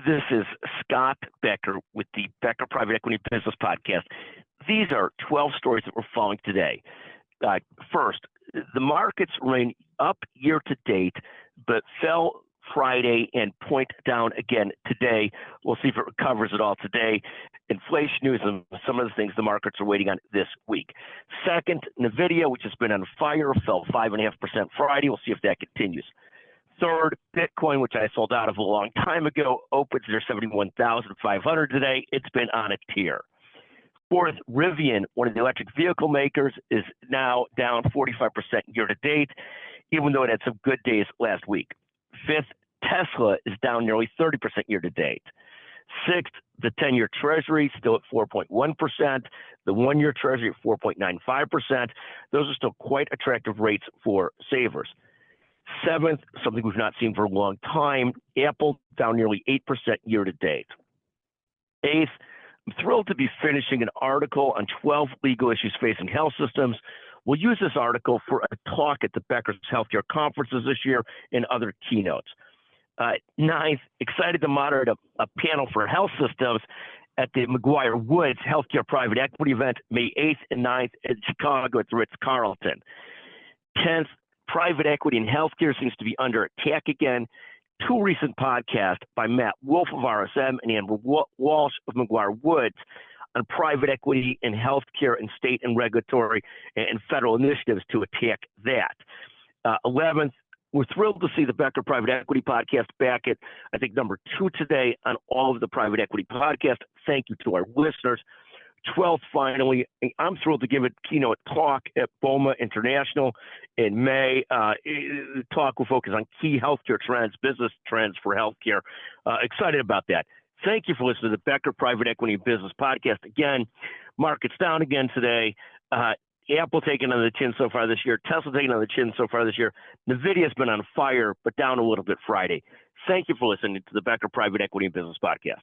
This is Scott Becker with the Becker Private Equity Business Podcast. These are 12 stories that we're following today. First, the markets remain up year to date, but fell Friday and point down again today. We'll see if it recovers at all today. Inflation news and some of the things the markets are waiting on this week. Second, NVIDIA, which has been on fire, fell 5.5% Friday. We'll see if that continues. Third, Bitcoin, which I sold out of a long time ago, opens near 71,500 today. It's been on a tear. Fourth, Rivian, one of the electric vehicle makers, is now down 45% year to date, even though it had some good days last week. Fifth, Tesla is down nearly 30% year to date. Sixth, the 10-year Treasury still at 4.1%, the 1-year Treasury at 4.95%. Those are still quite attractive rates for savers. Seventh, something we've not seen for a long time, Apple down nearly 8% year to date. Eighth, I'm thrilled to be finishing an article on 12 legal issues facing health systems. We'll use this article for a talk at the Becker's Healthcare Conferences this year and other keynotes. Ninth, excited to moderate a panel for health systems at the McGuire-Woods Healthcare Private Equity event, May 8th and 9th in Chicago at the Ritz-Carlton. 10th, private equity in healthcare seems to be under attack again. Two recent podcasts by Matt Wolf of RSM and Amber Walsh of McGuire-Woods on private equity in healthcare and state and regulatory and federal initiatives to attack that. 11th, we're thrilled to see the Becker Private Equity Podcast back at, I think, number 2 today on all of the private equity podcasts. Thank you to our listeners. 12th, finally, I'm thrilled to give a keynote talk at BOMA International in May. The talk will focus on key healthcare trends, business trends for healthcare. Excited about that. Thank you for listening to the Becker Private Equity and Business Podcast. Again, market's down again today. Apple taking on the chin so far this year. Tesla taking on the chin so far this year. NVIDIA's been on fire, but down a little bit Friday. Thank you for listening to the Becker Private Equity and Business Podcast.